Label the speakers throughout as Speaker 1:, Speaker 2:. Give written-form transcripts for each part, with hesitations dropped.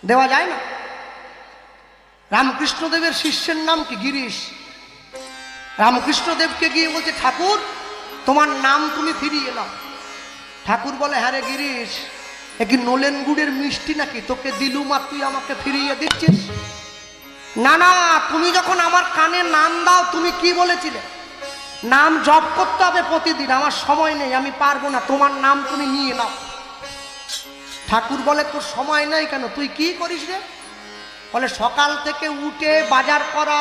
Speaker 1: দেওয়া যায় না। রামকৃষ্ণদেবের শিষ্যের নাম কি? গিরিশ। রামকৃষ্ণদেবকে গিয়ে বলছে, ঠাকুর তোমার নাম তুমি ফিরিয়ে নাও। ঠাকুর বলে, হ্যাঁ রে গিরিশ, এ কি নলেন গুড়ের মিষ্টি নাকি তোকে দিলুম আর তুই আমাকে ফিরিয়ে দিচ্ছিস? না না, তুমি যখন আমার কানে নাম দাও, তুমি কি বলেছিলে? নাম জপ করতে হবে প্রতিদিন। আমার সময় নেই, আমি পারবো না, তোমার নাম তুমি নিয়ে নাও। ঠাকুর বলে, তোর সময় নেই কেন? তুই কি করিস রে? বলে, সকাল থেকে উঠে বাজার করা,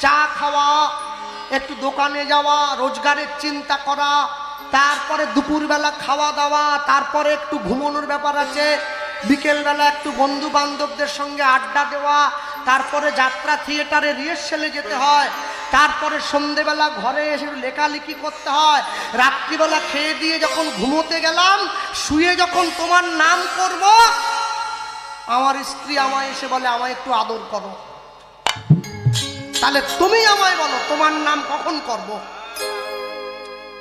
Speaker 1: চা খাওয়া, একটু দোকানে যাওয়া, রোজগারের চিন্তা করা, তারপরে দুপুরবেলা খাওয়া দাওয়া, তারপরে একটু ঘুমানোর ব্যাপার আছে, বিকেলবেলা একটু বন্ধু বান্ধবদের সঙ্গে আড্ডা দেওয়া, তারপরে যাত্রা থিয়েটারে রিহার্সেলে যেতে হয়, তারপরে সন্ধেবেলা ঘরে এসে লেখালেখি করতে হয়, রাত্রিবেলা খেয়ে দিয়ে যখন ঘুমোতে গেলাম, শুয়ে যখন তোমার নাম করব, আমার স্ত্রী আমায় এসে বলে, আমায় একটু আদর করো। তাহলে তুমি আমায় বলো তোমার নাম কখন করব?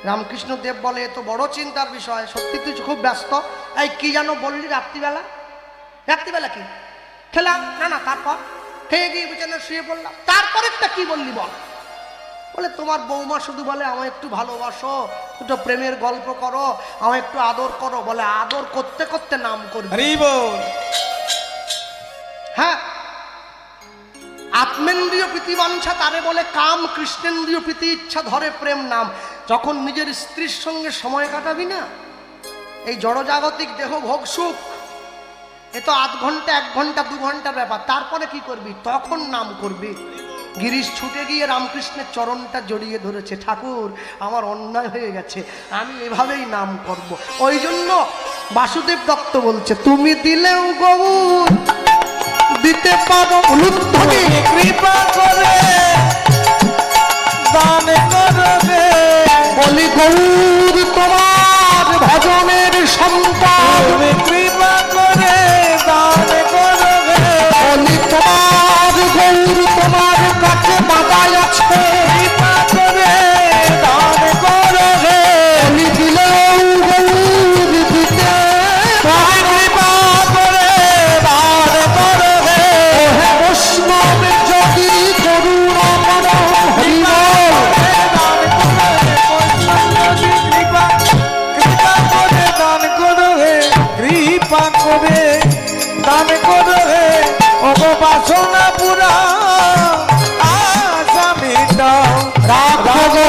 Speaker 1: রামকৃষ্ণ দেব বলে, এ তো বড় চিন্তার বিষয়, সত্যি তুই খুব ব্যস্ত। এই কি যেন বললি রাত্রিবেলা? রাত্রিবেলা কি খেলাম? না না, তারপর খেয়ে গিয়ে বিছানায় শুয়ে পড়লাম। তারপরেরটা কি বললি বল? বলে, তোমার বৌমা শুধু বলে আমায় একটু ভালোবাসো, একটু প্রেমের গল্প করো, আমায় একটু আদর করো। বলে, আদর করতে করতে নাম করবে। হ্যাঁ, আত্মেন্দ্রিয় প্রীতিবাঞ্ছা তারে বলে কাম, কৃষ্ণেন্দ্রিয় প্রীতি ইচ্ছা ধরে প্রেম নাম। যখন নিজের স্ত্রীর সঙ্গে সময় কাটাবি না, এই জড়জাগতিক দেহ ভোগ সুখ, এ তো আধ ঘন্টা, 1 ঘন্টা, 2 ঘন্টার ব্যাপার। তারপরে কি করবি? তখন নাম করবি। গিরিশ ছুটে গিয়ে রামকৃষ্ণের চরণটা জড়িয়ে ধরেছে, ঠাকুর আমার অন্যায় হয়ে গেছে, আমি এভাবেই নাম করব। ওই জন্য বাসুদেব দত্ত বলছে, তুমি দিলেও গৌর দিতে পারো লুদ্ধকে, কৃপা করে দান করবে। বলি, গৌর তোমার ভজনের সম্পদ, কৃপা করে দান করবে। বলি, তোমার গৌর তোমার কাছে বাবাই আছে, কৃপা করে দান করবে। বলি, দিলেও গৌর দিতে কৃপা করে দান করবে। হে বৈষ্ণব যদি করুণা করো, কৃপা করে দান করবে। বাসনা পুরা আশা মেটাও, রাখো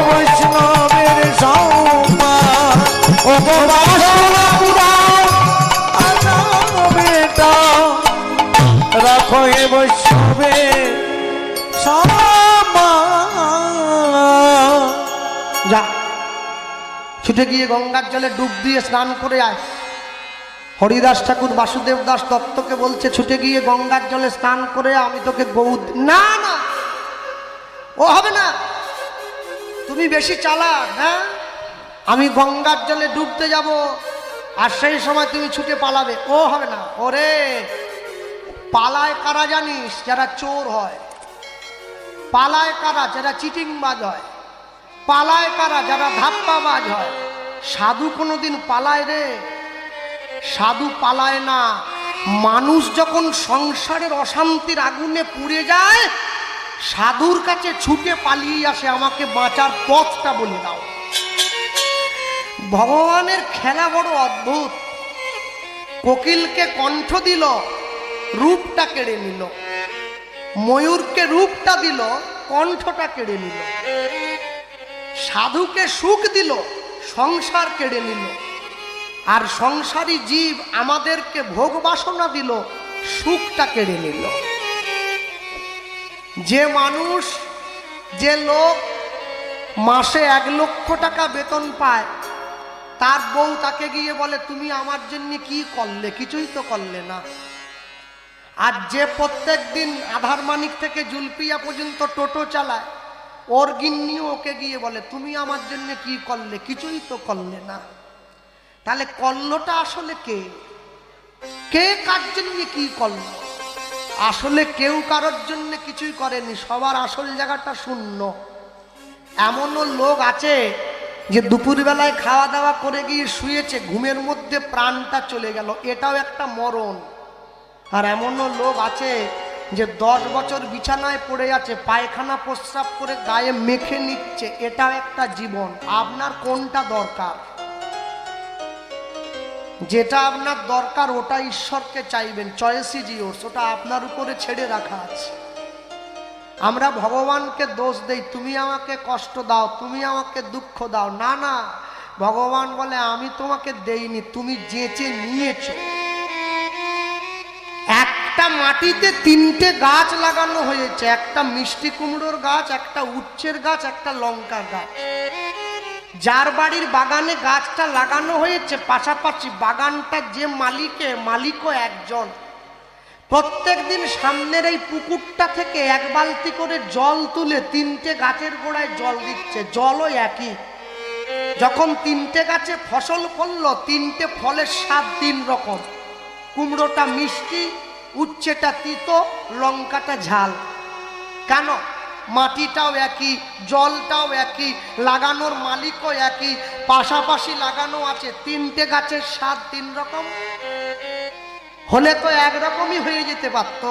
Speaker 1: বৈষ্ণবের সম্মান। বাসনা পুরা আশা মেটাও, রাখো এ বৈষ্ণবের সম্মান। যা, ছুটে গিয়ে গঙ্গার জলে ডুব দিয়ে স্নান করে আয়। হরিদাস ঠাকুর বাসুদেব দাস দত্তকে বলছে, ছুটে গিয়ে গঙ্গার জলে স্নান করে আমি তোকে গৌর। না না, ও হবে না, তুমি বেশি চালাক। হ্যাঁ, আমি গঙ্গার জলে ডুবতে যাব আর সেই সময় তুমি ছুটে পালাবে, ও হবে না। ওরে, পালায় কারা জানিস? যারা চোর হয়। পালায় কারা? যারা চিটিংবাজ হয়। পালায় কারা? যারা ধাপ্পাবাজ হয়। সাধু কোনোদিন পালায় রে? সাধু পালায় না। মানুষ যখন সংসারের অশান্তির আগুনে পুড়ে যায়, সাধুর কাছে ছুটে পালিয়ে আসে, আমাকে বাঁচার পথটা বলে দাও। ভগবানের খেলা বড় অদ্ভুত। কোকিলকে কণ্ঠ দিল, রূপটা কেড়ে নিল। ময়ূরকে রূপটা দিল, কণ্ঠটা কেড়ে নিল। সাধুকে সুখ দিল, সংসার কেড়ে নিল। আর সংসারী জীব আমাদেরকে ভোগ বাসনা দিল, সুখটা কেড়ে নিল। যে মানুষ, যে লোক মাসে 1 লক্ষ টাকা বেতন পায়, তার বউ তাকে গিয়ে বলে, তুমি আমার জন্য কি করলে? কিছুই তো করলে না। আর যে প্রত্যেক দিন আধার মানিক থেকে জুলপিয়া পর্যন্ত টোটো চালায়, ওর গিন্নিও ওকে গিয়ে বলে, তুমি আমার জন্য কি করলে? কিছুই তো করলে না। তাহলে করলোটা আসলে কে? কে কার জন্য কি করলো? আসলে কেউ কারোর জন্য কিছুই করেনি, সবার আসল জায়গাটা শূন্য। এমনও লোক আছে যে দুপুরবেলায় খাওয়া দাওয়া করে গিয়ে শুয়েছে, ঘুমের মধ্যে প্রাণটা চলে গেল, এটাও একটা মরণ। আর এমনও লোক আছে যে 10 বছর বিছানায় পড়ে আছে, পায়খানা প্রস্রাব করে গায়ে মেখে নিচ্ছে, এটাও একটা জীবন। আপনার কোনটা দরকার? যেটা আপনার দরকার ওটা ঈশ্বরকে চাইবেন, চয়েস ইজ ইয়োর্স, ওটা আপনার উপরে ছেড়ে রাখা আছে। আমরা ভগবানকে দোষ দেই, তুমি আমাকে কষ্ট দাও, তুমি আমাকে দুঃখ দাও। না না, ভগবান বলে আমি তোমাকে দেইনি, তুমি যেচে নিয়েছো। একটা মাটিতে 3টে গাছ লাগানো হয়েছে, একটা মিষ্টি কুমড়োর গাছ, একটা উচ্ছের গাছ, একটা লঙ্কার গাছ। যার বাড়ির বাগানে গাছটা লাগানো হয়েছে, পাশাপাশি বাগানটা যে মালিকও একজন। প্রত্যেক দিন সামনের এই পুকুরটা থেকে 1 বালতি করে জল তুলে 3টে গাছের গোড়ায় জল দিচ্ছে, জলও একই। যখন 3টে গাছে ফসল করলো, 3টে ফলের স্বাদ 3 রকম। কুমড়োটা মিষ্টি, উচ্ছেটা তিতো, লঙ্কাটা ঝাল। কেন? মাটিটাও একই, জলটাও একই, লাগানোর মালিকও একই, পাশাপাশি লাগানো আছে, 3টে গাছের স্বাদ 3 রকম। হলে তো একরকমই হয়ে যেতে পারত।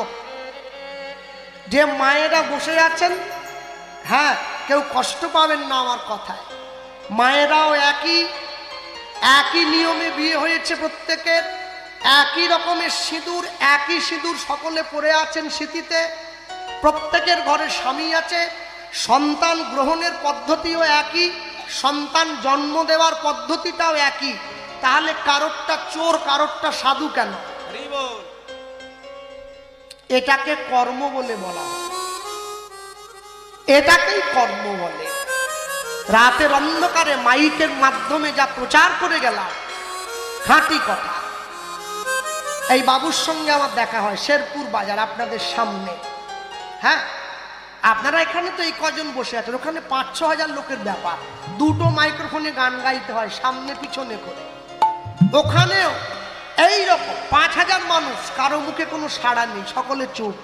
Speaker 1: যে মায়েরা বসে আছেন, হ্যাঁ, কেউ কষ্ট পাবেন না আমার কথায়, মায়েরাও একই নিয়মে বিয়ে হয়েছে প্রত্যেকের, একই রকমের সিঁদুর, একই সিঁদুর সকলে পরে আছেন স্মৃতিতে। প্রত্যেকের ঘরে স্বামী আছে, সন্তান গ্রহণের পদ্ধতিও একই, সন্তান জন্ম দেওয়ার পদ্ধতিটাও একই। তাহলে কারোরটা চোর, কারোরটা সাধু কেন? এটাকে কর্ম বলে বলা হয়, এটাকেই কর্ম বলে। রাতের অন্ধকারে মাইকের মাধ্যমে যা প্রচার করে গেলাম, খাঁটি কথা। এই বাবুর সঙ্গে আমার দেখা হয় শেরপুর বাজার, আপনাদের সামনে। হ্যাঁ, আপনারা এখানে তো এই কজন বসে আছেন, ওখানে 5-6 হাজার লোকের ব্যাপার। 2টো মাইক্রোফোনে গান গাইতে হয় সামনে পিছনে করে। ওখানেও এই রকম 5,000 মানুষ, কারো মুখে কোনো সাড়া নেই, সকলে চুপ।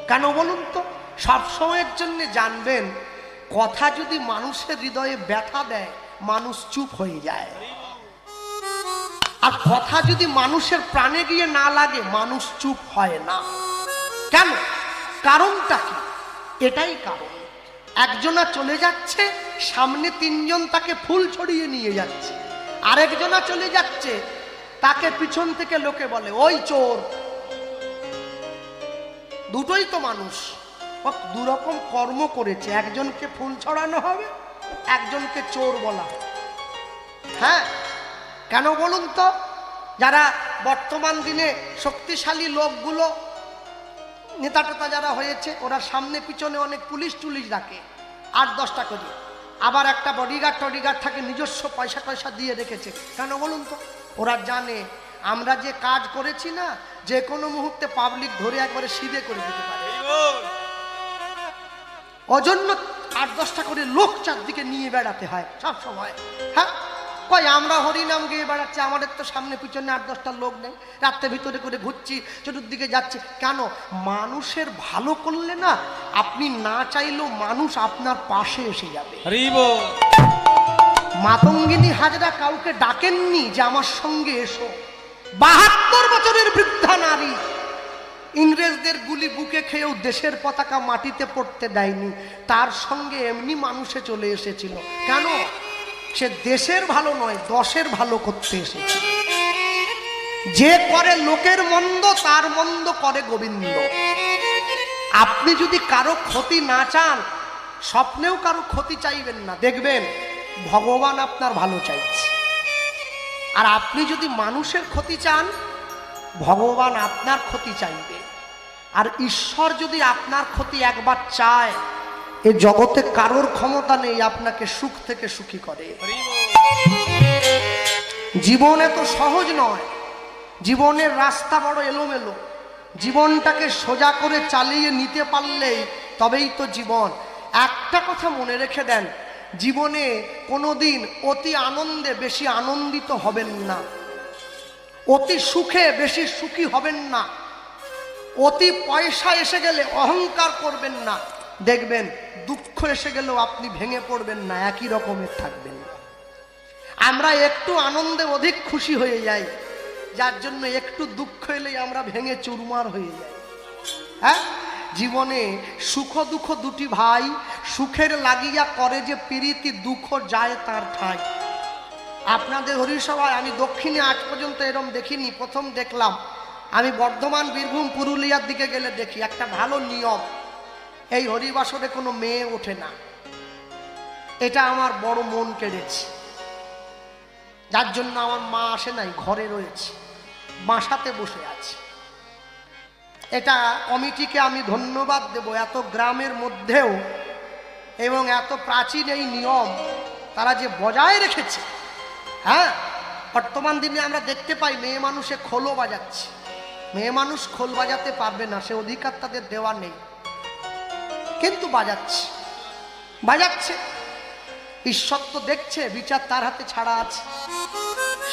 Speaker 1: কেন বলুন তো? সব সময়ের জন্য জানবেন, কথা যদি মানুষের হৃদয়ে ব্যথা দেয়, মানুষ চুপ হয়ে যায়। আর কথা যদি মানুষের প্রাণে গিয়ে না লাগে, মানুষ চুপ হয় না। কেন? কারণটা কি? এটাই কারণ। একজনা চলে যাচ্ছে, সামনে 3 জন তাকে ফুল ছড়িয়ে নিয়ে যাচ্ছে। আরেকজনা চলে যাচ্ছে, তাকে পিছন থেকে লোকে বলে ওই চোর। দুটোই তো মানুষ, দুরকম কর্ম করেছে। একজনকে ফুল ছড়ানো হবে, একজনকে চোর বলা হবে। হ্যাঁ, কেন বলুন তো? যারা বর্তমান দিনে শক্তিশালী লোকগুলো, নেতা টেতা যারা হয়েছে, ওরা সামনে পিছনে অনেক পুলিশ টুলিশ রাখে, 8-10টা করে। আবার একটা বডিগার্ড থাকে, নিজস্ব পয়সা দিয়ে রেখেছে। কেন বলুন তো? ওরা জানে আমরা যে কাজ করেছি না, যে কোনো মুহূর্তে পাবলিক ধরে একবারে সিধে করে দিতে পারে। অজন্য 8-10টা করে লোক চারদিকে নিয়ে বেড়াতে হয় সব সময়। হ্যাঁ, কই আমরা হরিনাম গিয়ে বেড়াচ্ছি, আমাদের তো সামনে পিছনে 8-10টা লোক নেই, রাত্রে ভিতরে করে ঘুরছি, চতুর্দিকে যাচ্ছি। কেন? মানুষের ভালো করলে না, আপনি না চাইলেও মানুষ আপনার পাশে এসে যাবে। মাতঙ্গিনী হাজরা কাউকে ডাকেননি যে আমার সঙ্গে এসো। 72 বছরের বৃদ্ধা নারী, ইংরেজদের গুলি বুকে খেয়েও দেশের পতাকা মাটিতে পড়তে দেয়নি, তার সঙ্গে এমনি মানুষে চলে এসেছিল। কেন? সে দেশের ভালো নয়, দশের ভালো করতে এসেছে। যে করে লোকের মন্দ, তার মন্দ করে গোবিন্দ। আপনি যদি কারো ক্ষতি না চান, স্বপ্নেও কারো ক্ষতি চাইবেন না, দেখবেন ভগবান আপনার ভালো চাইছে। আর আপনি যদি মানুষের ক্ষতি চান, ভগবান আপনার ক্ষতি চাইবে। আর ঈশ্বর যদি আপনার ক্ষতি একবার চায়, এ জগতে কারোর ক্ষমতা নেই আপনাকে সুখ থেকে সুখী করে। জীবন এত সহজ নয়, জীবনের রাস্তা বড় এলোমেলো। জীবনটাকে সোজা করে চালিয়ে নিতে পারলেই তবেই তো জীবন। একটা কথা মনে রেখে দেন, জীবনে কোনোদিন অতি আনন্দে বেশি আনন্দিত হবেন না, অতি সুখে বেশি সুখী হবেন না, অতি পয়সা এসে গেলে অহংকার করবেন না। দেখবেন দুঃখ এসে গেলেও আপনি ভেঙে পড়বেন না, একই রকমের থাকবেন। আমরা একটু আনন্দে অধিক খুশি হয়ে যাই, যার জন্য একটু দুঃখ এলেই আমরা ভেঙে চুরমার হয়ে যাই। হ্যাঁ, জীবনে সুখ দুঃখ দুটি ভাই, সুখের লাগিয়া করে যে প্রীতি, দুঃখ যায় তার ঠাঁই। আপনাদের হরিসভায় আমি দক্ষিণে আজ পর্যন্ত এরম দেখিনি, প্রথম দেখলাম। আমি বর্ধমান, বীরভূম, পুরুলিয়ার দিকে গেলে দেখি একটা ভালো নিয়ম, এই হরিবাসরে কোনো মেয়ে ওঠে না। এটা আমার বড় মন কেড়েছে, যার জন্য আমার মা আসে নাই, ঘরে রয়েছে, বাসাতে বসে আছে। এটা কমিটিকে আমি ধন্যবাদ দেব, এত গ্রামের মধ্যেও এবং এত প্রাচীন এই নিয়ম তারা যে বজায় রেখেছে। হ্যাঁ, বর্তমান দিনে আমরা দেখতে পাই মেয়ে মানুষে খোলও বাজাচ্ছে। মেয়ে মানুষ খোল বাজাতে পারবে না, সে অধিকার তাদের দেওয়া নেই, কিন্তু বাজাচ্ছে বাজাচ্ছে। ঈশ্বর তো দেখছে, বিচার তার হাতে ছাড়া আছে।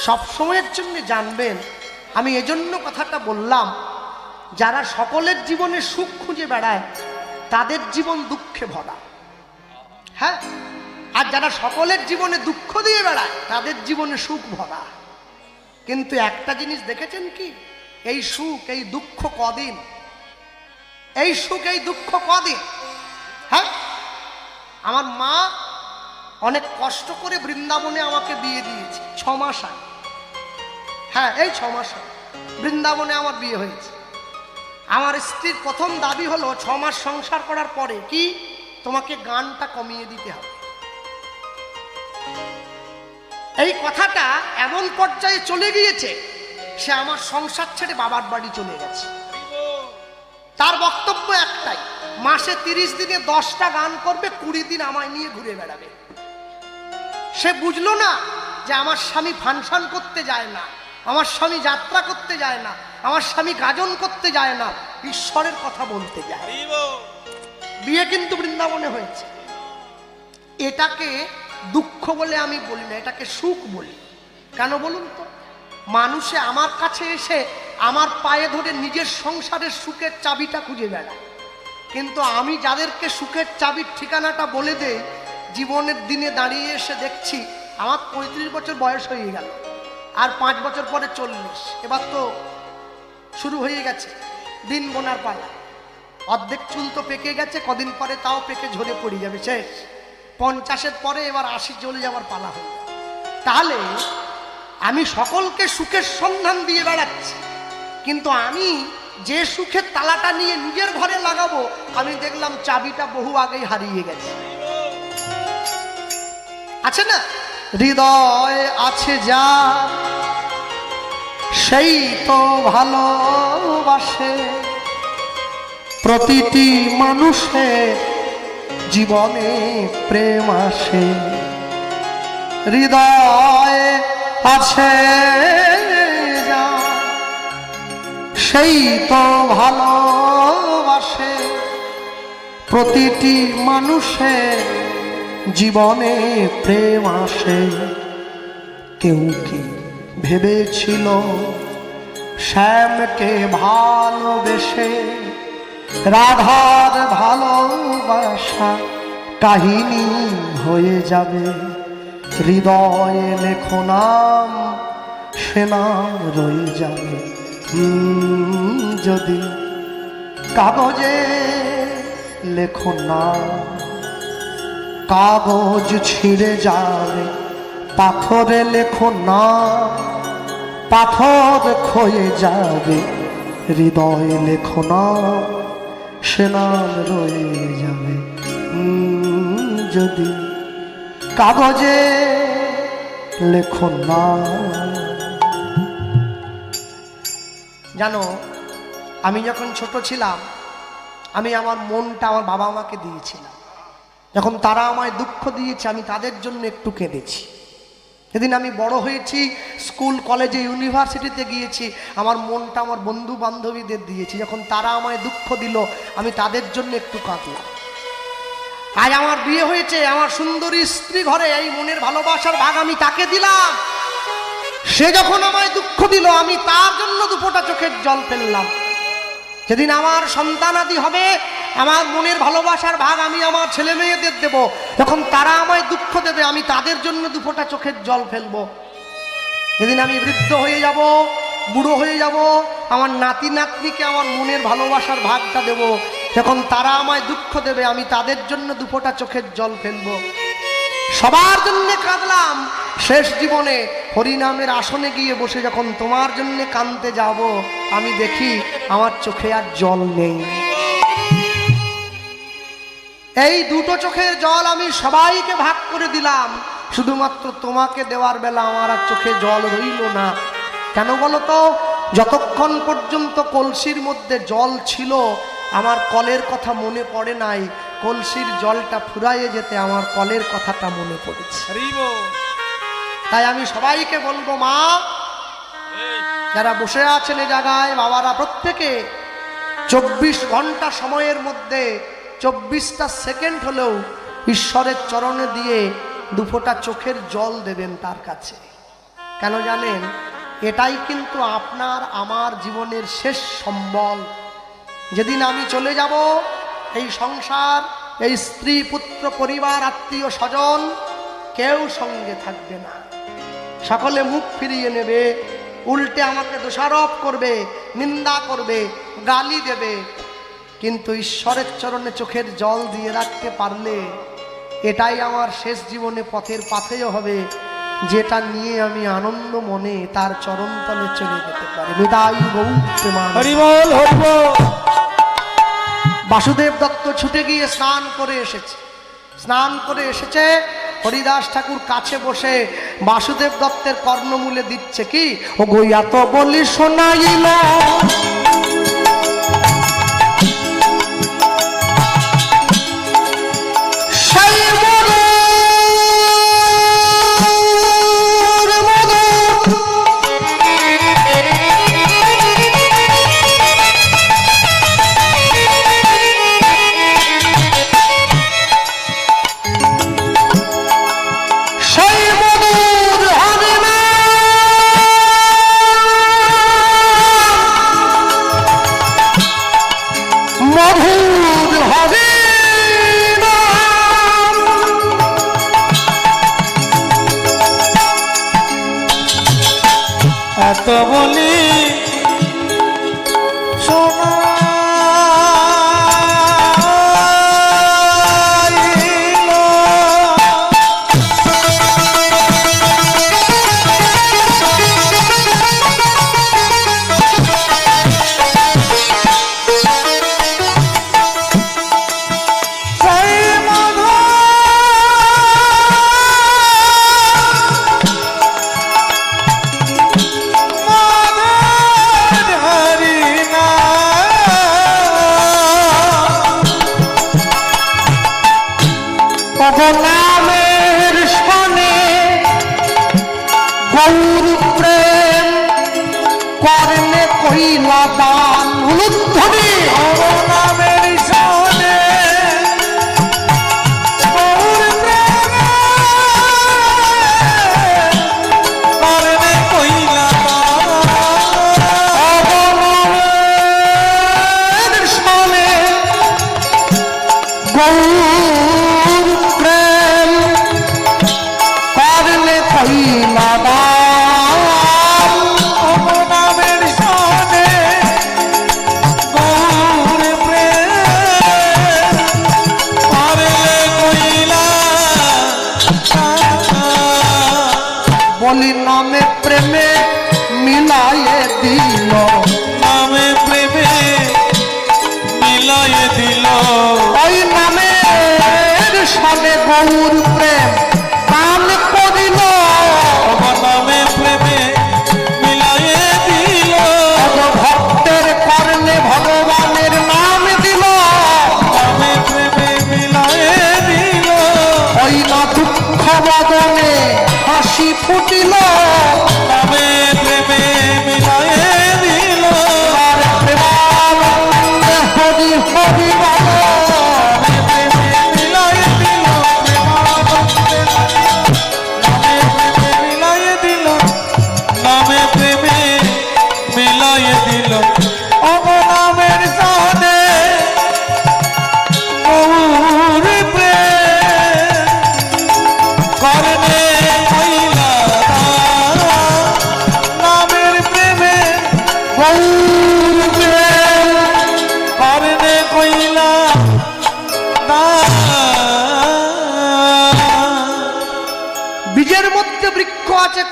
Speaker 1: সব সময়ের জন্য জানবেন, আমি এজন্য কথাটা বললাম, যারা সকলের জীবনে সুখ খুঁজে বেড়ায় তাদের জীবন দুঃখে ভরা। হ্যাঁ, আর যারা সকলের জীবনে দুঃখ দিয়ে বেড়ায় তাদের জীবনে সুখ ভরা। কিন্তু একটা জিনিস দেখেছেন কি, এই সুখ এই দুঃখ কদিন, এই সুখ এই দুঃখ কদিন। হ্যাঁ, আমার মা অনেক কষ্ট করে বৃন্দাবনে আমাকে বিয়ে দিয়েছে 6 মাস আগে। হ্যাঁ, এই 6 মাস আগে বৃন্দাবনে আমার বিয়ে হয়েছে। আমার স্ত্রীর প্রথম দাবি হলো 6 মাস সংসার করার পরে কি, তোমাকে গানটা কমিয়ে দিতে হবে। এই কথাটা এমন পর্যায়ে চলে গিয়েছে, সে আমার সংসার ছেড়ে বাবার বাড়ি চলে গেছে। তার বক্তব্য একটাই, মাসে 30 দিনে 10টা গান করবে, 20 দিন আমায় নিয়ে ঘুরে বেড়াবে। সে বুঝলো না যে আমার স্বামী ফাংশন করতে যায় না, আমার স্বামী যাত্রা করতে যায় না, আমার স্বামী গাজন করতে যায় না, ঈশ্বরের কথা বলতে যায়। বিয়ে কিন্তু বৃন্দাবনে হয়েছে। এটাকে দুঃখ বলে আমি বলি না, এটাকে সুখ বলি। কেন বলুন তো? মানুষে আমার কাছে এসে আমার পায়ে ধরে নিজের সংসারের সুখের চাবিটা খুঁজে বেড়ায়, কিন্তু আমি যাদেরকে সুখের চাবির ঠিকানাটা বলে দেই, জীবনের দিনে দাঁড়িয়ে এসে দেখছি আমার 35 বছর বয়স হয়ে গেল, আর 5 বছর পরে 40, এবার তো শুরু হয়ে গেছে দিন গোনার পালা। অর্ধেক চুল তো পেকে গেছে, কদিন পরে তাও পেকে ঝরে পড়ে যাবে, শেষ। 50-এর পরে এবার 80 চলে যাওয়ার পালা হয়ে যাবে। তাহলে আমি সকলকে সুখের সন্ধান দিয়ে বেড়াচ্ছি, কিন্তু আমি যে সুখের তালাটা নিয়ে নিজের ঘরে লাগাবো, আমি দেখলাম চাবিটা বহু আগেই হারিয়ে গেছে। আছে না, হৃদয় আছে যা সেই তো ভালোবাসে, প্রতিটি মানুষের জীবনে প্রেম আসে। হৃদয় আছে যা সেই তো ভালোবাসে, প্রতিটি মানুষের জীবনে প্রেম আসে। কেউ কি ভেবেছিল শ্যামকে ভালোবেসে রাধার ভালোবাসা কাহিনী হয়ে যাবে? হৃদয়ে লেখো নাম, সে নাম রয়ে যাবে। যদি কাগজে লেখো নাম, কাগজ ছিঁড়ে যাবে। পাথরে লেখো নাম, পাথর ক্ষয়ে যাবে। হৃদয়ে লেখো নাম, সে নাম রয়ে যাবে। যদি কাগজে লেখো নাম। জানো, আমি যখন ছোট ছিলাম, আমি আমার মনটা আমার বাবা মাকে দিয়েছিলাম। যখন তারা আমায় দুঃখ দিয়েছে, আমি তাদের জন্য একটু কেঁদেছি। যেদিন আমি বড় হয়েছি, স্কুল কলেজে ইউনিভার্সিটিতে গিয়েছি, আমার মনটা আমার বন্ধু বান্ধবীদের দিয়েছি। যখন তারা আমায় দুঃখ দিল, আমি তাদের জন্য একটু কাঁদলাম। আজ আমার বিয়ে হয়েছে, আমার সুন্দরী স্ত্রী ঘরে, এই মনের ভালোবাসার ভাগ আমি তাকে দিলাম। সে যখন আমায় দুঃখ দিল, আমি তার জন্য দুপোটা চোখের জল ফেললাম। যেদিন আমার সন্তানাদি হবে, আমার মনের ভালোবাসার ভাগ আমি আমার ছেলে মেয়েদের দেব। যখন তারা আমায় দুঃখ দেবে, আমি তাদের জন্য দুপোটা চোখের জল ফেলবো। যেদিন আমি বৃদ্ধ হয়ে যাব, বুড়ো হয়ে যাব, আমার নাতি নাতনিকে আমার মনের ভালোবাসার ভাগটা দেব, যখন তারা আমায় দুঃখ দেবে আমি তাদের জন্য দুফোঁটা চোখের জল ফেলবো। সবার জন্য কাঁদলাম, শেষ জীবনে হরিনামের আসনে গিয়ে বসে যখন তোমার জন্য কাঁদতে যাব, আমি দেখি আমার চোখে আর জল নেই। এই দুটো চোখের জল আমি সবাইকে ভাগ করে দিলাম, শুধুমাত্র তোমাকে দেওয়ার বেলা আমার আর চোখে জল রইল না। কেন বলো তো? যতক্ষণ পর্যন্ত কলসির মধ্যে জল ছিল আমার কলের কথা মনে পড়ে নাই, কলসির জলটা ফুরাইয়ে যেতে আমার কলের কথাটা মনে পড়েছে। তাই আমি সবাইকে বলবো, মা যারা বসে আছেন এই জায়গায়, বাবারা প্রত্যেকে 24 ঘন্টা সময়ের মধ্যে 24টা সেকেন্ড হলেও ঈশ্বরের চরণে দিয়ে দুফোঁটা চোখের জল দেবেন তার কাছে। কেন জানেন? এটাই কিন্তু আপনার আমার জীবনের শেষ সম্বল। যেদিন আমি চলে যাব, এই সংসার, এই স্ত্রী পুত্র পরিবার আত্মীয় স্বজন কেউ সঙ্গে থাকবে না, সকলে মুখ ফিরিয়ে নেবে, উল্টে আমাকে দোষারোপ করবে, নিন্দা করবে, গালি দেবে। কিন্তু ঈশ্বরের চরণে চোখের জল দিয়ে রাখতে পারলে এটাই আমার শেষ জীবনে পথের পাথেয় হবে, যেটা নিয়ে আমি আনন্দ মনে তার চরণতলে চলে যেতে পারি। নিতাই গৌর হরিবল হরিবল। বাসুদেব দত্ত ছুটে গিয়ে স্নান করে এসেছে। হরিদাস ঠাকুর কাছে বসে বাসুদেব দত্তের কর্ণমূলে দিচ্ছে কি, ও গইয়া তো বলি শোনাইল
Speaker 2: তো বলি
Speaker 1: নামের সনে গৌর প্রেম কর্ণে কইলা দান। ধ্বনি
Speaker 2: নামের সনে গৌর প্রেম কর্ণে কইলা
Speaker 1: দান। সনে গৌর বলি নামে প্রেমে মিলায়ে দিল,
Speaker 2: নামে প্রেমে মিলায়ে দিল,
Speaker 1: ওই নামের সনে গৌর প্রেম দান করিল,
Speaker 2: নামে প্রেমে মিলায়ে দিল,
Speaker 1: ভক্তের কর্ণে ভগবানের নাম দিল,
Speaker 2: নামে প্রেমে মিলায়ে দিল,
Speaker 1: ওই না দুঃখ বদনে হাসি ফুটিল,
Speaker 2: নামে প্রেমে মিলায়ে দিল,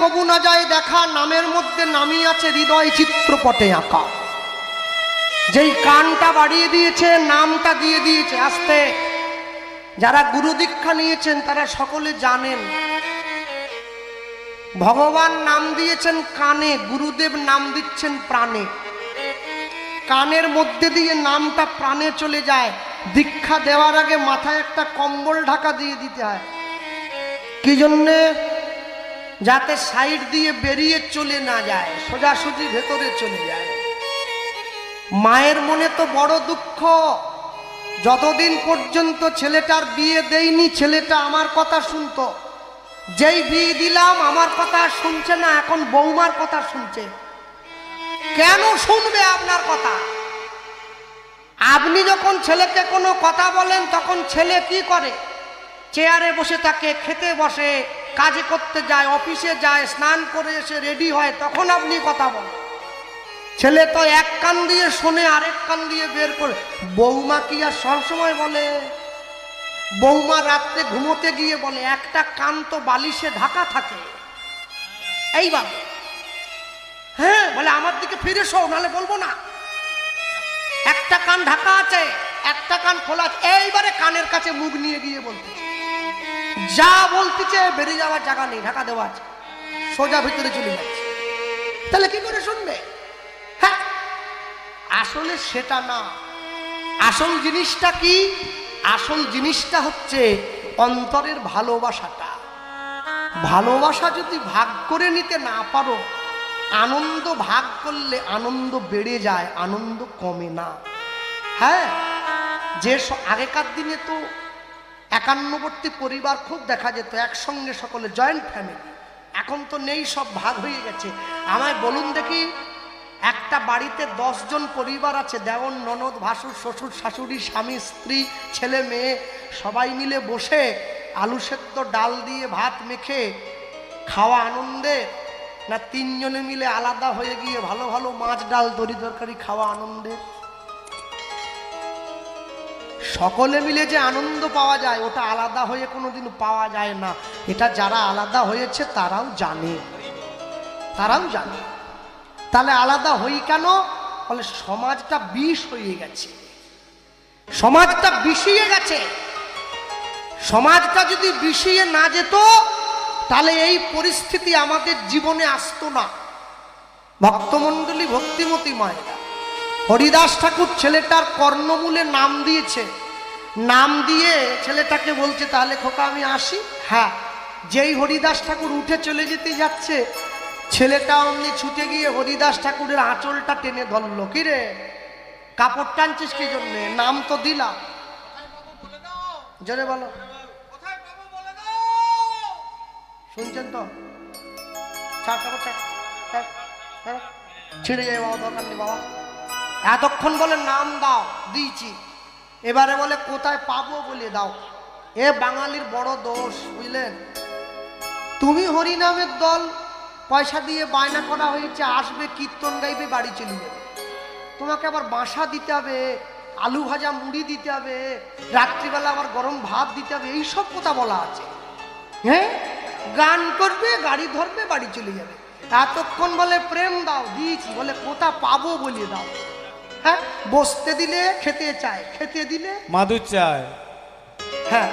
Speaker 1: কবু না যায় দেখা, নামের মধ্যে নামই আছে হৃদয় চিত্রপটে আঁকা। যেই কানটা বাড়িয়ে দিয়েছে নামটা দিয়ে দিয়েছে আস্তে। যারা গুরু দীক্ষা নিয়েছেন তারা সকলে জানেন ভগবান নাম দিয়েছেন কানে, গুরুদেব নাম দিচ্ছেন প্রাণে। কানের মধ্যে দিয়ে নামটা প্রাণে চলে যায়। দীক্ষা দেওয়ার আগে মাথায় একটা কম্বল ঢাকা দিয়ে দিতে হয়। কি জন্যে? যাতে সাইড দিয়ে বেরিয়ে চলে না যায়, সোজাসুজি ভেতরে চলে যায়। মায়ের মনে তো বড় দুঃখ, যতদিন পর্যন্ত ছেলেটার বিয়ে দেইনি ছেলেটা আমার কথা শুনতো। যেই বিয়ে দিলাম আমার কথা শুনছে না, এখন বৌমার কথা শুনছে। কেন শুনবে আপনার কথা? আপনি যখন ছেলেকে কোনো কথা বলেন তখন ছেলে কি করে? চেয়ারে বসে থাকে, খেতে বসে, কাজে করতে যায়, অফিসে যায়, স্নান করে এসে রেডি হয়, তখন আপনি কথা বলেন। ছেলে তো এক কান দিয়ে শোনে, আরেক কান দিয়ে বের করে। বৌমা কি আর সবসময় বলে? বৌমা রাত্রে ঘুমোতে গিয়ে বলে একটা কান তো বালিশে ঢাকা থাকে। এইবার হ্যাঁ বলে আমার দিকে ফিরে শো, নাহলে বলবো না। একটা কান ঢাকা আছে, একটা কান খোলা আছে। এইবারে কানের কাছে মুখ নিয়ে গিয়ে বলতে, যা বলতেছে বেরিয়ে যাওয়ার জায়গা নেই, ঢাকা দেওয়া আছে, সোজা ভিতরে চলে যাচ্ছে। তাহলে কি করে শুনবে? হ্যাঁ, আসলে সেটা না। আসল জিনিসটা কি? আসল জিনিসটা হচ্ছে অন্তরের ভালোবাসাটা। ভালোবাসা যদি ভাগ করে নিতে না পারো, আনন্দ ভাগ করলে আনন্দ বেড়ে যায়, আনন্দ কমে না। হ্যাঁ, যে আগেকার দিনে তো একান্নবর্তী পরিবার খুব দেখা যেত, একসঙ্গে সকলে জয়েন্ট ফ্যামিলি। এখন তো নেই, সব ভাগ হয়ে গেছে। আমায় বলুন দেখি, একটা বাড়িতে 10 জন পরিবার আছে, দেওর, ননদ, ভাসুর, শ্বশুর, শাশুড়ি, স্বামী, স্ত্রী, ছেলে মেয়ে, সবাই মিলে বসে আলু সেদ্ধ ডাল দিয়ে ভাত মেখে খাওয়া আনন্দে, না 3 জনে মিলে আলাদা হয়ে গিয়ে ভালো ভালো মাছ ডাল তরি তরকারি খাওয়া আনন্দে? সকলে মিলে যে আনন্দ পাওয়া যায় ওটা আলাদা হয়ে কোনোদিন পাওয়া যায় না। এটা যারা আলাদা হয়েছে তারাও জানে, তারাও জানে। তাহলে আলাদা হই কেন? বলে সমাজটা বিষ হয়ে গেছে, সমাজটা বিষিয়ে গেছে। সমাজটা যদি বিষিয়ে না যেত তাহলে এই পরিস্থিতি আমাদের জীবনে আসতো না। ভক্তমণ্ডলী, ভক্তিমতী মায়েরা, হরিদাস ঠাকুর ছেলেটার কর্ণমূলে নাম দিয়েছে। নাম দিয়ে ছেলেটাকে বলছে তাহলে খোকা আমি আসি। হ্যাঁ, যেই হরিদাস ঠাকুর উঠে চলে যেতে যাচ্ছে, ছেলেটা অমনি ছুটে গিয়ে হরিদাস ঠাকুরের আঁচলটা টেনে ধরলো। কি রে, কাপড় টানছিস কি জন্যে? নাম তো দিলাম। জোরে বলো, শুনছেন তো? ছাড় কাপড়, ছাড়, ছিঁড়ে যাবে বাবা, দরকার নেই বাবা। এতক্ষণ বলে নাম দাও, দিয়েছি। এবারে বলে কোথায় পাবো বলে দাও। এ বাঙালির বড় দোষ, বুঝলেন? তুমি হরিনামের দল, পয়সা দিয়ে বায়না করা হয়েছে, আসবে, কীর্তন গাইবে, বাড়ি চলে যাবে। তোমাকে আবার বাসা দিতে হবে, আলু ভাজা মুড়ি দিতে হবে, রাত্রিবেলা আবার গরম ভাত দিতে হবে, এইসব কথা বলা আছে। হ্যাঁ, গান করবে, গাড়ি ধরবে, বাড়ি চলে যাবে। এতক্ষণ বলে প্রেম দাও, দিয়েছি। বলে কোথা পাবো বলে দাও। হ্যাঁ, বসতে দিলে খেতে চায়, খেতে দিলে
Speaker 2: মাদুর চায়।
Speaker 1: হ্যাঁ,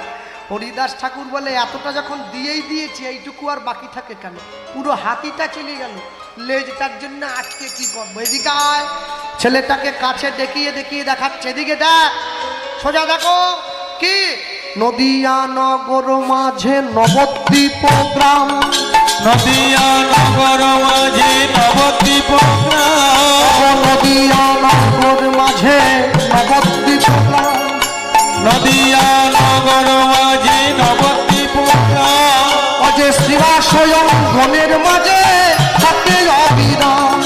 Speaker 1: হরিদাস ঠাকুর বলে এতটা যখন দিয়েই দিয়েছি, এইটুকু আর বাকি থাকে কেন? পুরো হাতিটা চলে গেল, লেজটার জন্য আজকে কি করবো? এদিকে আয়। ছেলেটাকে কাছে দেখিয়ে দেখিয়ে দেখাচ্ছে, এদিকে দেখ, সোজা দেখো। কি? নদিয়া নগর মাঝে নবদ্বীপ গ্রাম,
Speaker 2: নদিয়া নগর মাঝে নবদ্বীপ গ্রাম,
Speaker 1: নদিয়া নগর মাঝে নবদ্বীপ গ্রাম,
Speaker 2: নদিয়া নগর মাঝে নবদ্বীপ গ্রাম,
Speaker 1: অজে শিবা স্বয়ং ঘনের মাঝে থাকে অবিরাম,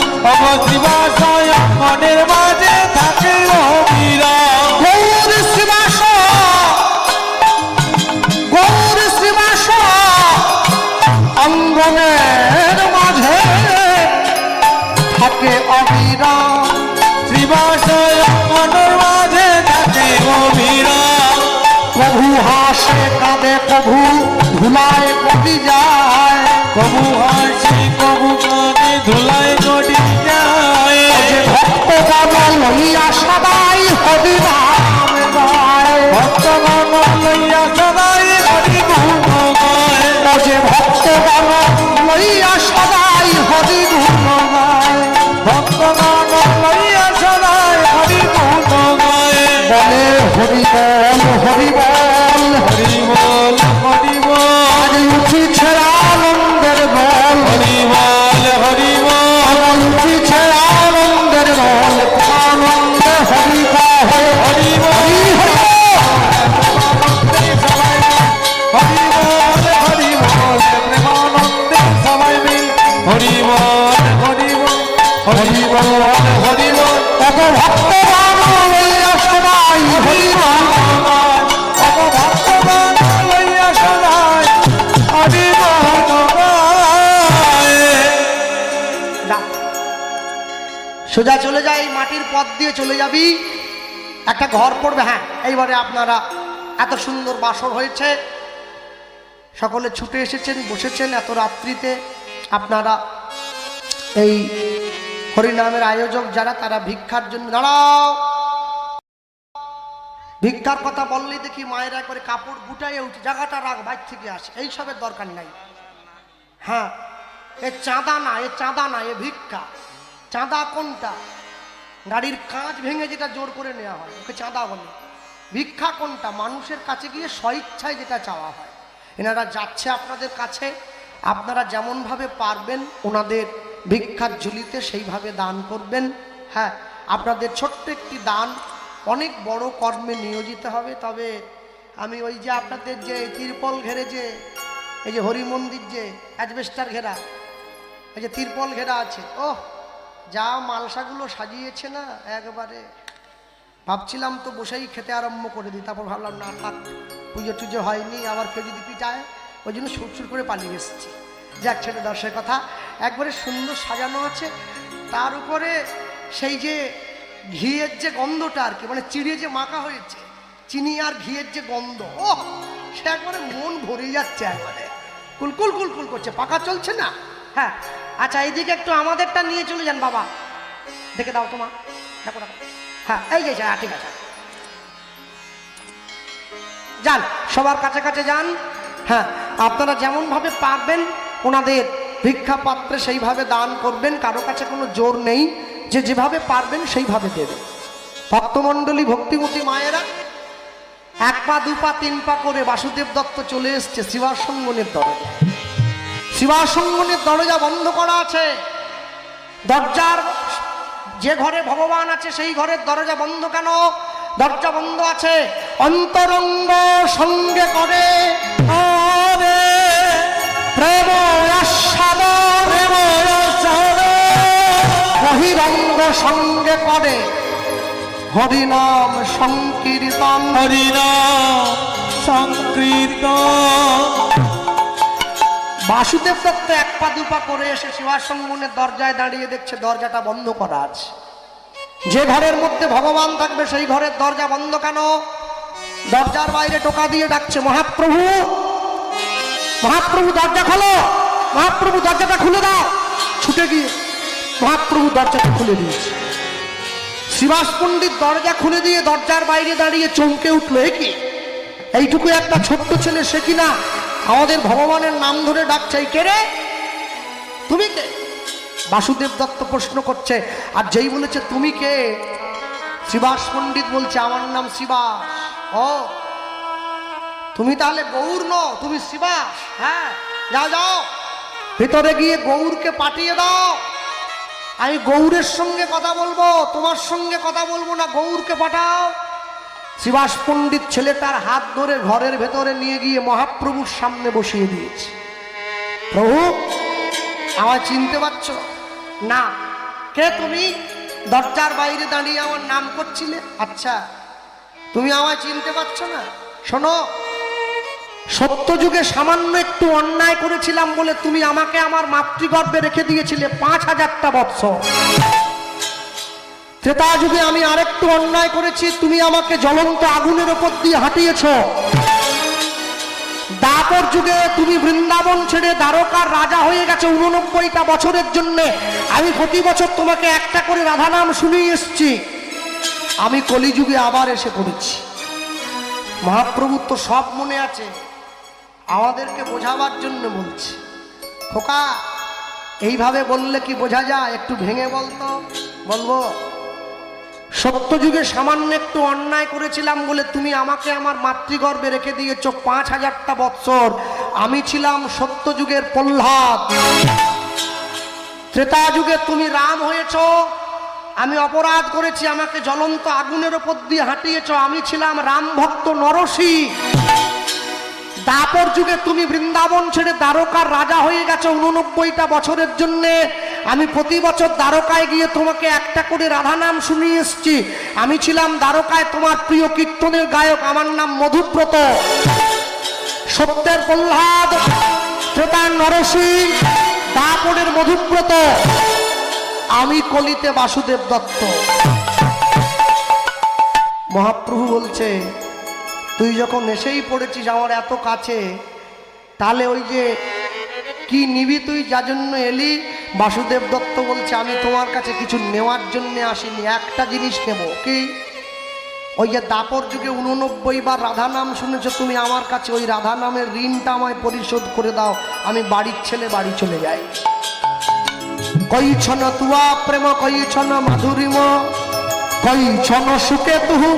Speaker 2: শিবাশয় মনের মাঝে থাকে অবিরাম,
Speaker 1: গৌর শিবাস, গৌর শিবাস অঙ্গনের মাঝে থাকে অবিরাম,
Speaker 2: শিবাশয় মনের মাঝে থাকে অবিরাম,
Speaker 1: প্রভু হাসে কাঁদে, প্রভু ধুলায় কবি যায়,
Speaker 2: কবু হাসি কবু কানে ধুলায় গড়ি যায়
Speaker 1: যে ভক্তগণ লইয়া সবাই হরি নাম গায়,
Speaker 2: ভক্তগণ লইয়া সদাই হরি গুণ গায়
Speaker 1: ও যে ভক্তগণ লইয়া সবাই হরি গুণ গায়,
Speaker 2: ভক্তগণ লইয়া সদাই হরি গুণ গায়
Speaker 1: বলে হরি বল হরি বল,
Speaker 2: হরি বল হরি বল
Speaker 1: আজ উঠিছে আনন্দের বল,
Speaker 2: হরি বল হরি বল
Speaker 1: আজ উঠিছে আনন্দের বল, আনন্দে হরি বল
Speaker 2: হরি বল
Speaker 1: হরি হরি
Speaker 2: হরি বল হরি বল প্রেমানন্দে সবাই মিল হরি বল হরি বল হরি বল হরি বল
Speaker 1: কত ভক্তগণ লইয়া সবাই হরি নাম গায়,
Speaker 2: কত ভক্তগণ লইয়া সদাই হরি বল গায়
Speaker 1: যা। সোজা চলে যাই, মাটির পথ দিয়ে চলে যাবি, একটা ঘর পড়বে। হ্যাঁ, এইবারে আপনারা এত সুন্দর বাসর হয়েছে, সকলে ছুটে এসেছেন, বসেছেন এত রাত্রিতে। আপনারা এই হরিনামের আয়োজক যারা, তারা ভিক্ষার জন্য দাঁড়াও। ভিক্ষার কথা বললেই দেখি মায়েরা একবারে কাপড় গুটাইয়ে উঠে, জায়গাটা রাখ, বাইর থেকে আসে, এইসবের দরকার নাই। হ্যাঁ, এ চাঁদা না, এ চাঁদা না, এ ভিক্ষা। চাঁদা কোনটা? গাড়ির কাঁচ ভেঙে যেটা জোর করে নেওয়া হয়, ওকে চাঁদা বলে। ভিক্ষা কোনটা? মানুষের কাছে গিয়ে স্বইচ্ছায় যেটা চাওয়া হয়। এনারা যাচ্ছে আপনাদের কাছে, আপনারা যেমনভাবে পারবেন ওনাদের ভিক্ষার ঝুলিতে সেইভাবে দান করবেন। হ্যাঁ, আপনাদের ছোট্ট একটি দান অনেক বড় কর্মে নিয়োজিত হবে। তবে আমি ওই যে আপনাদের যে তিরপল ঘেরে যে এই যে হরি মন্দির যে অ্যাজবেস্টার ঘেরা, এই যে তিরপল ঘেরা আছে, ওহ যা মালসাগুলো সাজিয়েছে না, একবারে ভাবছিলাম তো বসেই খেতে আরম্ভ করে দিই, তারপর ভাবলাম না থাক, পুজো টুজো হয়নি, আবার কেউ যদি পিটায়, ওই জন্য সুরসুর করে পালিয়ে এসেছি। যাক, ছেড়ে দর্শের কথা, একবারে সুন্দর সাজানো আছে। তার উপরে সেই যে ঘিয়ের যে গন্ধটা আর কি, মানে চিড়ে যে মাখা হয়েছে, চিনি আর ঘিয়ের যে গন্ধ, ও সে একবারে মন ভরে যাচ্ছে, একবারে কুলকুল কুলকুল করছে। পাখা চলছে না? হ্যাঁ, আচ্ছা এইদিকে একটু আমাদেরটা নিয়ে চলে যান বাবা, দেখে দাও তোমার, দেখো দেখো। হ্যাঁ, এই যে ঠিক আছে, যান সবার কাছে কাছে যান। হ্যাঁ, আপনারা যেমনভাবে পারবেন ওনাদের ভিক্ষা পাত্রে সেইভাবে দান করবেন। কারো কাছে কোনো জোর নেই, যে যেভাবে পারবেন সেইভাবে দেবেন। ভক্তমণ্ডলী, ভক্তিমতী মায়েরা, এক পা দু পা তিন পা করে বাসুদেব দত্ত চলে এসছে শিবাসঙ্গনের দরজা। শিবাসঙ্গনের দরজা বন্ধ করা আছে। দরজার যে ঘরে ভগবান আছে সেই ঘরের দরজা বন্ধ কেন? দরজা বন্ধ আছে। অন্তরঙ্গ সঙ্গে করে প্রেম আস্বাদ, বহিরঙ্গ সঙ্গে করে হরিনাম সংকীর্তন।
Speaker 2: হরিনাম সংকীর্তন।
Speaker 1: বাসুদেব দত্ত এক পা দুপা করে এসে শিবাসঙ্গনের দরজায় দাঁড়িয়ে দেখছে দরজাটা বন্ধ করা আছে। যে ঘরের মধ্যে ভগবান থাকবে সেই ঘরের দরজা বন্ধ কেন? দরজার বাইরে টোকা দিয়ে ডাকছে, মহাপ্রভু, মহাপ্রভু দরজা খোলো, মহাপ্রভু দরজাটা খুলে দাও। ছুটে গিয়ে মহাপ্রভু দরজাটা খুলে দিয়েছে। শ্রীবাস পণ্ডিত দরজা খুলে দিয়ে দরজার বাইরে দাঁড়িয়ে চমকে উঠলো, এ কি, এইটুকু একটা ছোট্ট ছেলে, সে কিনা আমাদের ভগবানের নাম ধরে ডাকছে, কে রে, তুমি কে? বাসুদেব দত্ত প্রশ্ন করছে, আর যেই বলেছে তুমি কে, শ্রীবাস পণ্ডিত বলছে, আমার নাম শ্রীবাস। ও, তুমি তাহলে গৌর নও, তুমি শ্রীবাস? হ্যাঁ, যাও যাও, ভেতরে গিয়ে গৌরকে পাঠিয়ে দাও। আমি গৌরের সঙ্গে কথা বলবো, তোমার সঙ্গে কথা বলবো না, গৌরকে পাঠাও। শ্রীবাস পণ্ডিত ছেলেটার হাত ধরে ঘরের ভেতরে নিয়ে গিয়ে মহাপ্রভুর সামনে বসিয়ে দিয়েছে। প্রভু, আমায় চিনতে পারছো না? কে তুমি? দরজার বাইরে দাঁড়িয়ে আমার নাম করছিলে। আচ্ছা, তুমি আমায় চিনতে পারছো না? শোনো, সত্য যুগে সামান্য একটু অন্যায় করেছিলাম বলে তুমি আমাকে আমার মাতৃগর্ভে রেখে দিয়েছিলে 5000টা বৎসর। ত্রেতা যুগে আমি আরেকটু অন্যায় করেছি, তুমি আমাকে জ্বলন্ত আগুনের ওপর দিয়ে হাঁটিয়েছ। দাপর যুগে তুমি বৃন্দাবন ছেড়ে দ্বারকার রাজা হয়ে গেছে 89টা বছরের জন্য। আমি প্রতি বছর তোমাকে একটা করে রাধা নাম শুনিয়ে এসছি। আমি কলিযুগে আবার এসে পড়েছি। মহাপ্রভুর তো সব মনে আছে, আমাদেরকে বোঝাবার জন্য বলছি। খোকা, এইভাবে বললে কি বোঝা যায়? একটু ভেঙে বলতো। বলবো, সত্যযুগে সামান্য একটু অন্যায় করেছিলাম বলে তুমি আমাকে আমার মাতৃগর্ভে রেখে দিয়েছ 5000টা বৎসর। আমি ছিলাম সত্যযুগের প্রহ্লাদ। ত্রেতা যুগে তুমি রাম হয়েছ। আমি অপরাধ করেছি, আমাকে জ্বলন্ত আগুনের ওপর দিয়ে হাঁটিয়েছ। আমি ছিলাম রাম ভক্ত নরসি। দাপর যুগে তুমি বৃন্দাবন ছেড়ে দ্বারকার রাজা হয়ে গেছো 89টা বছরের জন্যে। আমি প্রতি বছর দ্বারকায় গিয়ে তোমাকে একটা করে রাধা নাম শুনিয়ে এসছি। আমি ছিলাম দ্বারকায় তোমার প্রিয় কীর্তনের গায়ক, আমার নাম মধুব্রত। সত্যের প্রহ্লাদ, ত্রেতার নরসি, দাপরের মধুব্রত। আমি কলিতে বাসুদেব দত্ত। মহাপ্রভু বলছে, তুই যখন এসেই পড়েছিস আমার এত কাছে, তাহলে ওই যে কি নিবি তুই, যার জন্য এলি? বাসুদেব দত্ত বলছে, আমি তোমার কাছে কিছু নেওয়ার জন্য আসিনি, একটা জিনিস নেব। কি? ওই যে দাপর যুগে 89 বার রাধা নাম শুনেছো তুমি আমার কাছে, ওই রাধা নামের ঋণটা আমায় পরিশোধ করে দাও। আমি বাড়ির ছেলে বাড়ি চলে যাই। কইছন তুয়া প্রেম, কইছন মাধুরিম, কইছন সুখে তুহু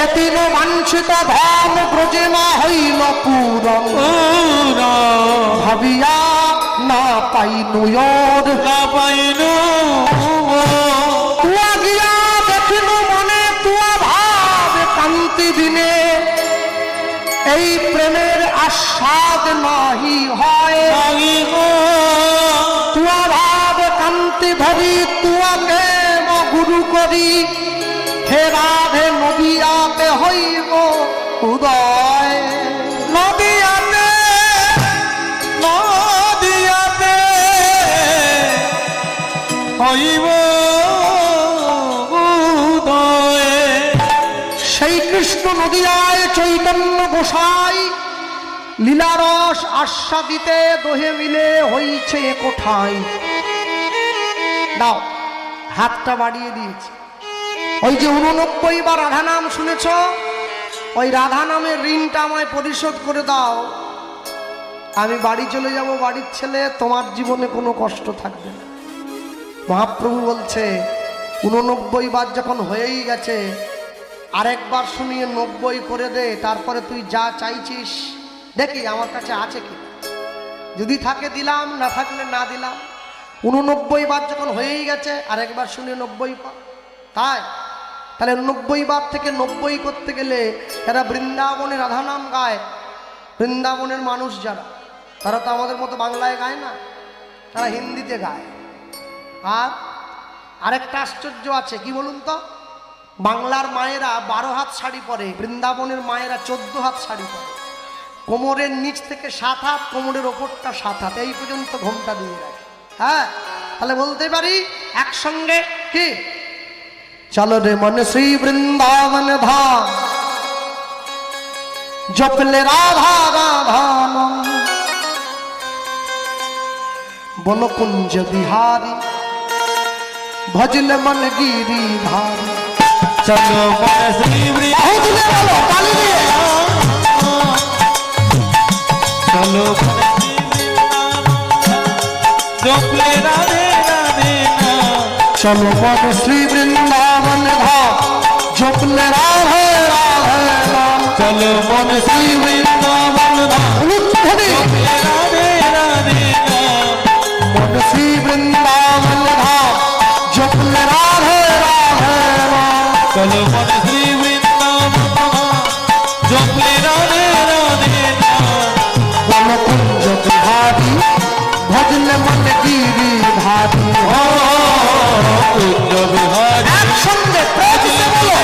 Speaker 1: এতিন বাঞ্ছিত ধাম ব্রজে মা হইল পূরণ। ভাবিয়া না পাইনু না পাইনু, তুয়া গিয়া দেখিনু মনে, তুয়া ভাবে কান্তি দিনে। এই প্রেমের আস্বাদ নাহি হয়, তুয়া ভাব কান্তি ভরি, তুয়াকে গুরু করি। হে রাধে নদিয়াতে হইব উদয়, নদিয়াতে নদিয়াতে হইব উদয়। সেই কৃষ্ণ নদিয়ায় চৈতন্য গোসাই লীলারস আস্বাদিতে দোহে মিলে হইছে কোঠায়। দাও, হাতটা বাড়িয়ে দিয়েছি। ওই যে 89 বার রাধা নাম শুনেছ, ওই রাধা নামের ঋণটা আমায় পরিশোধ করে দাও। আমি বাড়ি চলে যাব, বাড়ির ছেলে, তোমার জীবনে কোনো কষ্ট থাকবে না। মহাপ্রভু বলছে 89 বার যখন হয়েই গেছে, আরেকবার শুনিয়ে 90 করে দে, তারপরে তুই যা চাইছিস দেখি আমার কাছে আছে কি। যদি থাকে দিলাম, না থাকলে না দিলাম। 89 বার যখন হয়েই গেছে, আরেকবার শুনিয়ে 90 পা। তাই তাহলে 90 বার থেকে 90 করতে গেলে এরা বৃন্দাবনে রাধা নাম গায়। বৃন্দাবনের মানুষ যারা, তারা তো আমাদের মতো বাংলায় গায় না, তারা হিন্দিতে গায়। আর আরেকটা আশ্চর্য আছে, কি বলুন তো? বাংলার মায়েরা 12 হাত শাড়ি পরে, বৃন্দাবনের মায়েরা 14 হাত শাড়ি পরে। কোমরের নিচ থেকে 7 হাত, কোমরের ওপরটা 7 হাত, এই পর্যন্ত ঘোমটা দিয়ে রাখে। হ্যাঁ, তাহলে বলতে পারি একসঙ্গে কি, চলো রে মন শ্রী বৃন্দাবন ধাম, জপলে রাধা রাধানম, বনকুঞ্জ বিহারী, ভজলে মন গিরি ধারী।
Speaker 2: চলো মন শ্রী বৃন্দাবন, চলো জপলে রাধে রাধে নাম।
Speaker 1: চলো মন শ্রী বৃন্দাবন ধাম, জপলে রাধে রাধে নাম।
Speaker 2: চলো মন শ্রী বৃন্দাবন ধাম, জপলে রাধে রাধে নাম।
Speaker 1: মন শ্রী বৃন্দাবন ধাম, জপলে রাধে রাধে নাম।
Speaker 2: চলো মন শ্রী বৃন্দাবন ধাম, জপলে রাধে রাধে নাম।
Speaker 1: বনকুঞ্জ বিহারী, ভজলে মন গিরি ধারী।
Speaker 2: কুঞ্জ বিহারী,
Speaker 1: একসঙ্গে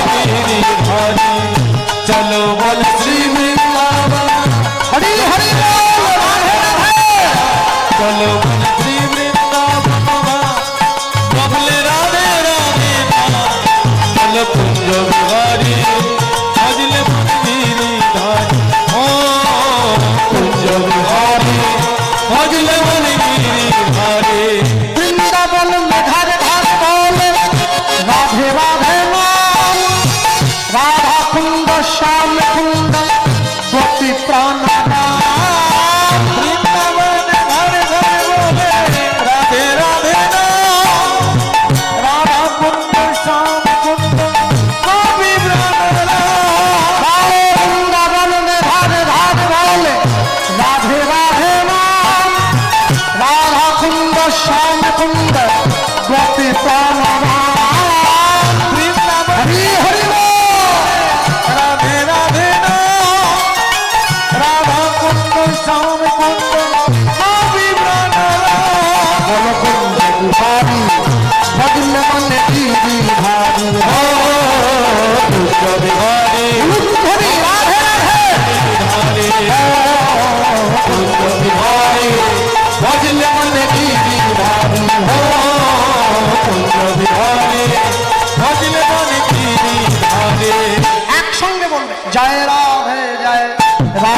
Speaker 2: গিরি ধারী। চলো মন শ্রী বৃন্দাবন,
Speaker 1: হরি হরি বল, রাধে রাধে।
Speaker 2: চলো মন শ্রী বৃন্দাবন, জপলে রাধে রাধে নাম। চলো কুঞ্জ বিহারী, ভজলে মন গিরি ধারী।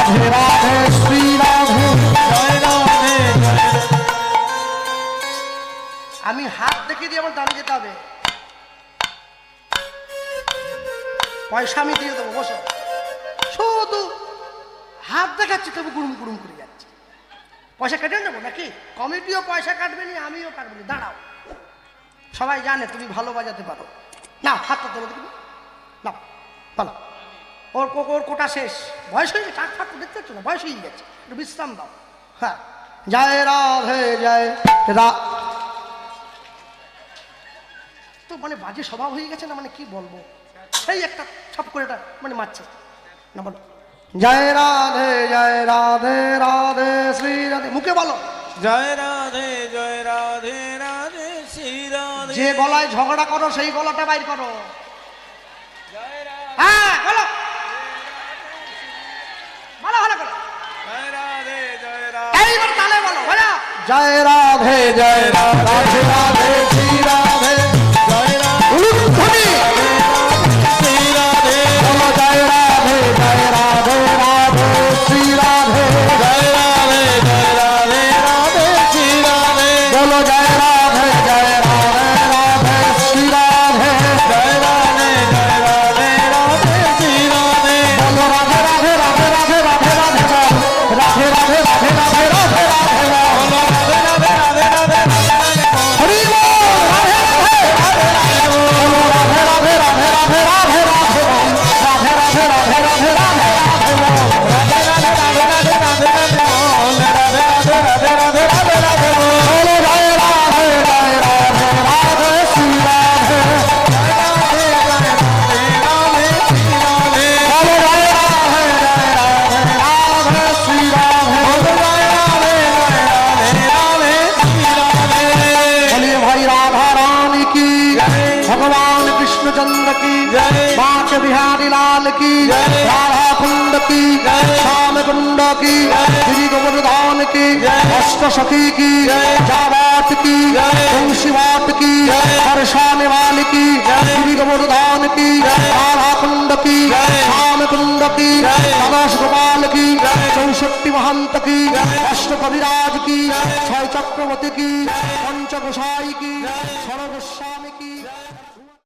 Speaker 2: রাধে রাধে শ্রী রাধে জয় রাধে জয়
Speaker 1: আমি হাত দেখিয়ে দিয়ে আমার দাঁড়িয়ে যেতে হবে। পয়সা আমি দিয়ে দেবো, বসো। শুধু হাত দেখাচ্ছি তবু গুড়ুম গুড়ুম করে যাচ্ছে। পয়সা কেটে নেবো নাকি? কমিটিও পয়সা কাটবে নি, আমিও কাটবে নি। দাঁড়াও, সবাই জানে তুমি ভালো বাজাতে পারো। না, হাতটা তোলো দেখি। না, ভালো। ওর ওর কোটা শেষ, বয়স হয়ে গেছে। টাক ফাঁক দেখতে পাচ্ছ না, বয়স হয়ে গেছে, একটু বিশ্রাম দাও। হ্যাঁ, জয় রাধে জয় রা। তো মানে বাজে স্বভাব হয়ে গেছে না, মানে কি বলবো, এই একটা ছপ করে এটা মানে মারছে না। বলো জয় রাধে জয় রাধে রাধে শ্রী রাধে, মুখে বলো
Speaker 2: জয় রাধে জয় রাধে রাধে শ্রী রাধে।
Speaker 1: যে গলায় ঝগড়া করো সেই গলাটা বাইর করো। হ্যাঁ বলো, বলো ভালো করো।
Speaker 2: জয় রাধে জয় রাধে
Speaker 1: এইবার তালে বলো, বলো
Speaker 2: জয় রাধে জয় রাধে রাধে শ্রী রাধে জয় রাধে
Speaker 1: উলুধ্বনি
Speaker 2: শ্রী রাধে
Speaker 1: বলো জয় রাধে জয় রাধে রাধে শ্রী রাধে
Speaker 2: জয় রাধে জয় রাধে রাধে শ্রী রাধে
Speaker 1: বলো জয় রাধে জয় রাধে রাধে শ্রী রাধে
Speaker 2: জয় রাধে জয় রাধে রাধে শ্রী রাধে
Speaker 1: বলো রাধে রাধে রাধে রাধে রাধে রাধে বল রাধে রাধে রাধে রাধে রাধে রাধে বল
Speaker 2: বলো রাধে রাধে রাধে রাধে রাধে
Speaker 1: হরি বল রাধে রাধে রাধে রাধে বলো রাধে রাধে রাধে রাধে রাধে রাধে বল রাধে রাধে রাধে রাধে রাধে রাধে বল
Speaker 2: রাধে রাধে রাধে রাধে রাধে রাধে বল রাধে রাধে রাধে রাধে রাধে রাধে বল
Speaker 1: বলো জয় রাধে জয় রাধে রাধে শ্রী রাধে
Speaker 2: জয় রাধে জয় রাধে রাধে শ্রী রাধে
Speaker 1: বলো জয় রাধে জয় রাধে রাধে শ্রী রাধে
Speaker 2: জয় রাধে জয় রাধে রাধে শ্রী রাধে
Speaker 1: बोलिए भाई राधा रानी की भगवान कृष्णचंद्र की बांके बिहारी लाल की राधा कुंड की श्याम कुंड की श्री गोवर्धन की अष्ट सखी की जावाट की तुलसी वाट की हर्षाने वाली की श्री गोवर्धन की राधा कुंड की श्याम कुंड की रमेश गोपाल की चौषट्टी महंत की अष्ट कविराज की छय चक्रवर्ती की पंच गोसाई की सर्वगोस्वामी